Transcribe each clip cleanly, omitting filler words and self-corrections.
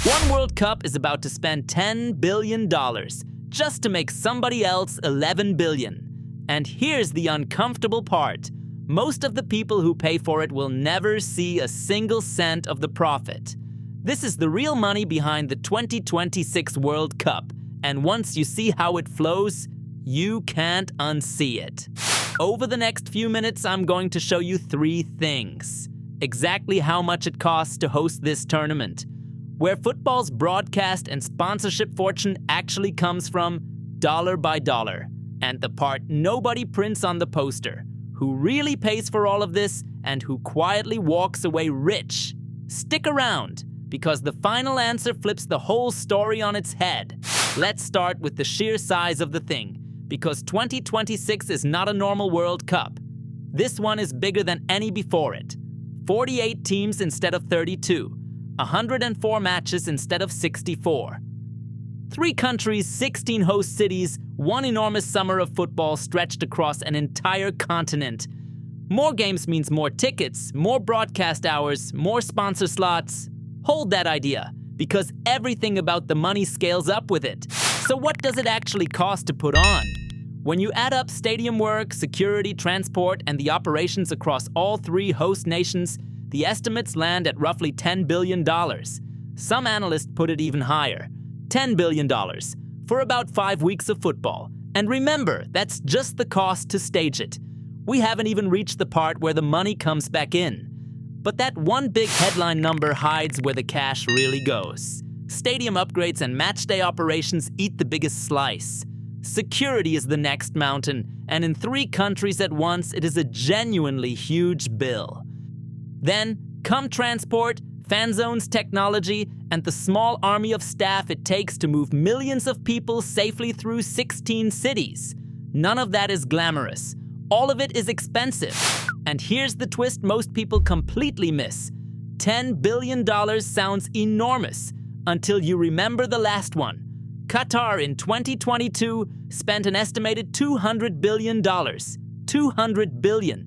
One World Cup is about to spend $10 billion just to make somebody else $11 billion. And here's the uncomfortable part. Most of the people who pay for it will never see a single cent of the profit. This is the real money behind the 2026 World Cup, and once you see how it flows, you can't unsee it. Over the next few minutes, I'm going to show you 3 things. Exactly how much it costs to host this tournament, where football's broadcast and sponsorship fortune actually comes from, dollar by dollar, and the part nobody prints on the poster, who really pays for all of this and who quietly walks away rich. Stick around, because the final answer flips the whole story on its head. Let's start with the sheer size of the thing, because 2026 is not a normal World Cup. This one is bigger than any before it. 48 teams instead of 32, 104 matches instead of 64. 3 countries, 16 host cities, one enormous summer of football stretched across an entire continent. More games means more tickets, more broadcast hours, more sponsor slots. Hold that idea, because everything about the money scales up with it. So what does it actually cost to put on? When you add up stadium work, security, transport, and the operations across all 3 host nations, the estimates land at roughly $10 billion. Some analysts put it even higher. $10 billion for about 5 weeks of football. And remember, that's just the cost to stage it. We haven't even reached the part where the money comes back in. But that one big headline number hides where the cash really goes. Stadium upgrades and matchday operations eat the biggest slice. Security is the next mountain, and in 3 countries at once, it is a genuinely huge bill. Then come transport, fan zones, technology, and the small army of staff it takes to move millions of people safely through 16 cities. None of that is glamorous. All of it is expensive. And here's the twist most people completely miss. $10 billion sounds enormous until you remember the last one. Qatar in 2022 spent an estimated $200 billion. $200 billion.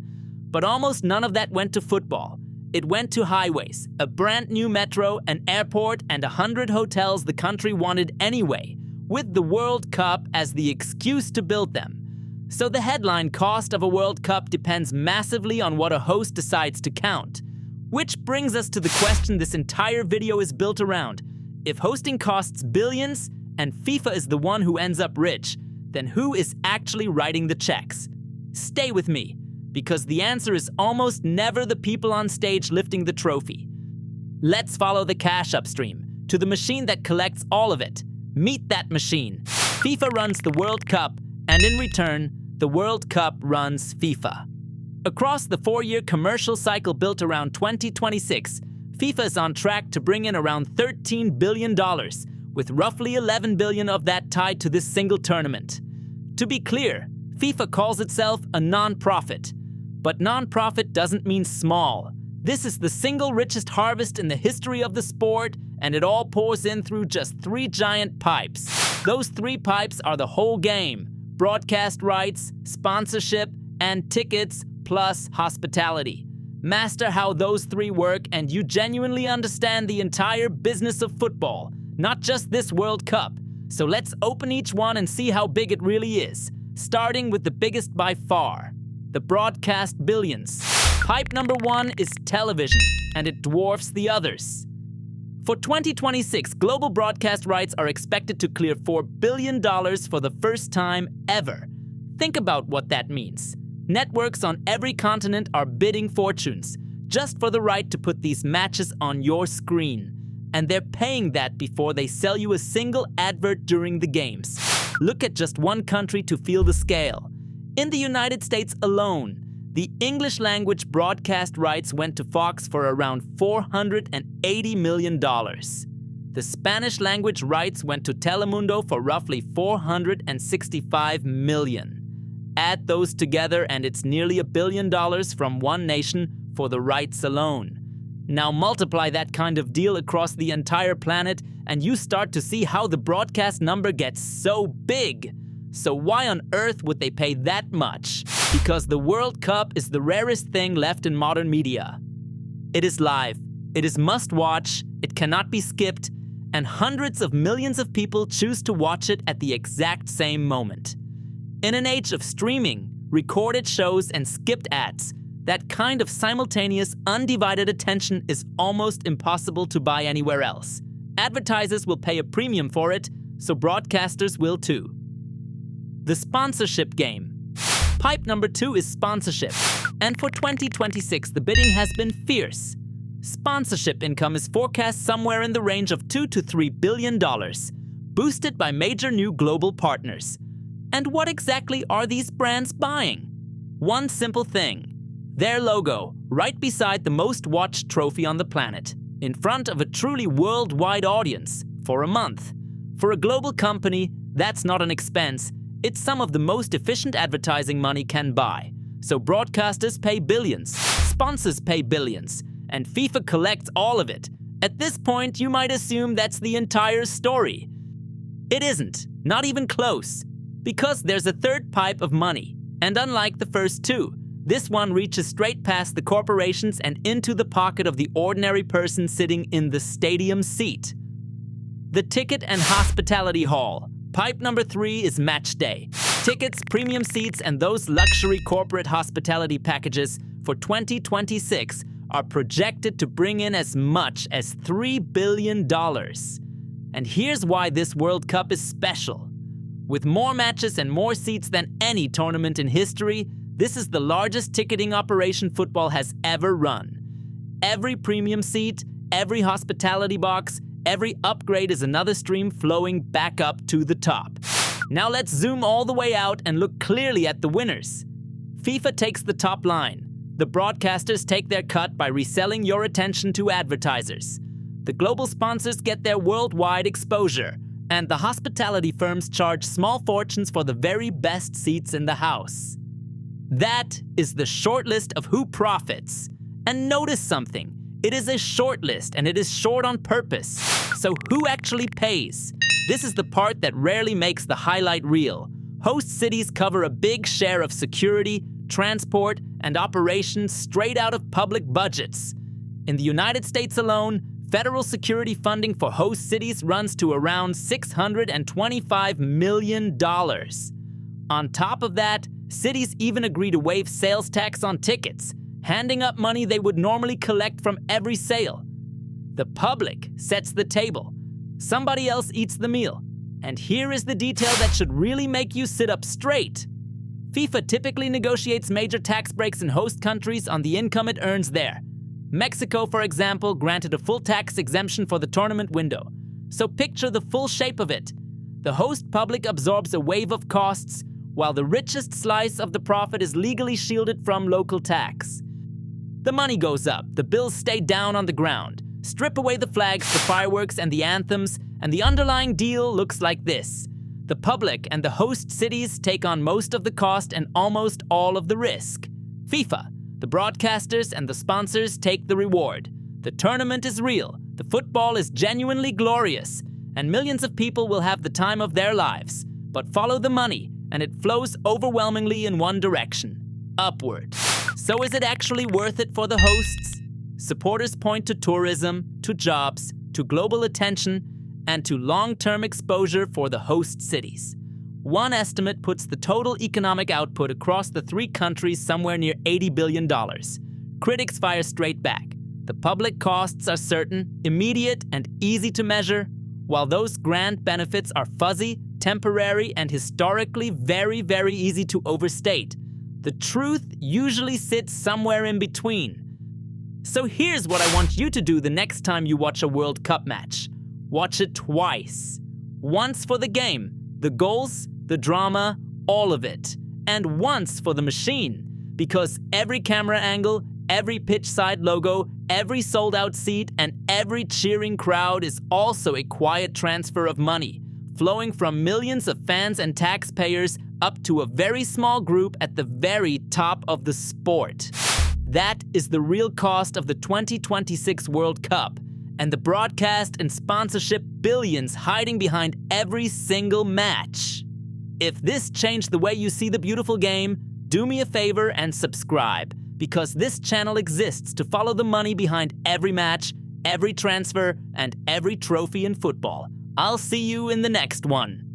But almost none of that went to football. It went to highways, a brand new metro, an airport, and 100 hotels the country wanted anyway, with the World Cup as the excuse to build them. So the headline cost of a World Cup depends massively on what a host decides to count. Which brings us to the question this entire video is built around. If hosting costs billions, and FIFA is the one who ends up rich, then who is actually writing the checks? Stay with me, because the answer is almost never the people on stage lifting the trophy. Let's follow the cash upstream, to the machine that collects all of it. Meet that machine. FIFA runs the World Cup, and in return, the World Cup runs FIFA. Across the 4-year commercial cycle built around 2026, FIFA is on track to bring in around $13 billion, with roughly $11 billion of that tied to this single tournament. To be clear, FIFA calls itself a non-profit. But non-profit doesn't mean small. This is the single richest harvest in the history of the sport, and it all pours in through just 3 giant pipes. Those 3 pipes are the whole game: broadcast rights, sponsorship, and tickets, plus hospitality. Master how those 3 work, and you genuinely understand the entire business of football, not just this World Cup. So let's open each one and see how big it really is, starting with the biggest by far, the broadcast billions. Pipe number 1 is television, and it dwarfs the others. For 2026, global broadcast rights are expected to clear $4 billion for the first time ever. Think about what that means. Networks on every continent are bidding fortunes just for the right to put these matches on your screen. And they're paying that before they sell you a single advert during the games. Look at just one country to feel the scale. In the United States alone, the English language broadcast rights went to Fox for around $480 million. The Spanish language rights went to Telemundo for roughly $465 million. Add those together and it's nearly $1 billion from one nation for the rights alone. Now multiply that kind of deal across the entire planet and you start to see how the broadcast number gets so big. So why on earth would they pay that much? Because the World Cup is the rarest thing left in modern media. It is live, it is must-watch, it cannot be skipped, and hundreds of millions of people choose to watch it at the exact same moment. In an age of streaming, recorded shows, and skipped ads, that kind of simultaneous, undivided attention is almost impossible to buy anywhere else. Advertisers will pay a premium for it, so broadcasters will too. The sponsorship game. Pipe number 2 is sponsorship, and for 2026 the bidding has been fierce. Sponsorship income is forecast somewhere in the range of $2 to $3 billion, boosted by major new global partners. And what exactly are these brands buying? One simple thing: their logo, right beside the most watched trophy on the planet, in front of a truly worldwide audience, for a month. For a global company, that's not an expense, it's some of the most efficient advertising money can buy. So broadcasters pay billions, sponsors pay billions, and FIFA collects all of it. At this point, you might assume that's the entire story. It isn't, not even close, because there's a third pipe of money, and unlike the first two, this one reaches straight past the corporations and into the pocket of the ordinary person sitting in the stadium seat. The ticket and hospitality hall. Pipe number 3 is match day. Tickets, premium seats, and those luxury corporate hospitality packages for 2026 are projected to bring in as much as $3 billion. And here's why this World Cup is special. With more matches and more seats than any tournament in history, this is the largest ticketing operation football has ever run. Every premium seat, every hospitality box, every upgrade is another stream flowing back up to the top. Now let's zoom all the way out and look clearly at the winners. FIFA takes the top line. The broadcasters take their cut by reselling your attention to advertisers. The global sponsors get their worldwide exposure, and the hospitality firms charge small fortunes for the very best seats in the house. That is the short list of who profits. And notice something. It is a short list, and it is short on purpose. So who actually pays? This is the part that rarely makes the highlight reel. Host cities cover a big share of security, transport, and operations straight out of public budgets. In the United States alone, federal security funding for host cities runs to around $625 million. On top of that, cities even agree to waive sales tax on tickets, handing up money they would normally collect from every sale. The public sets the table. Somebody else eats the meal. And here is the detail that should really make you sit up straight. FIFA typically negotiates major tax breaks in host countries on the income it earns there. Mexico, for example, granted a full tax exemption for the tournament window. So picture the full shape of it. The host public absorbs a wave of costs, while the richest slice of the profit is legally shielded from local tax. The money goes up, the bills stay down on the ground. Strip away the flags, the fireworks, and the anthems, and the underlying deal looks like this. The public and the host cities take on most of the cost and almost all of the risk. FIFA, the broadcasters and the sponsors take the reward. The tournament is real, the football is genuinely glorious, and millions of people will have the time of their lives. But follow the money, and it flows overwhelmingly in one direction, upward. So is it actually worth it for the hosts? Supporters point to tourism, to jobs, to global attention, and to long-term exposure for the host cities. One estimate puts the total economic output across the 3 countries somewhere near $80 billion. Critics fire straight back. The public costs are certain, immediate, and easy to measure, while those grand benefits are fuzzy, temporary, and historically very, very easy to overstate. The truth usually sits somewhere in between. So here's what I want you to do the next time you watch a World Cup match. Watch it twice. Once for the game, the goals, the drama, all of it. And once for the machine, because every camera angle, every pitch side logo, every sold-out seat, and every cheering crowd is also a quiet transfer of money, flowing from millions of fans and taxpayers up to a very small group at the very top of the sport. That is the real cost of the 2026 World Cup, and the broadcast and sponsorship billions hiding behind every single match. If this changed the way you see the beautiful game, do me a favor and subscribe, because this channel exists to follow the money behind every match, every transfer and every trophy in football. I'll see you in the next one.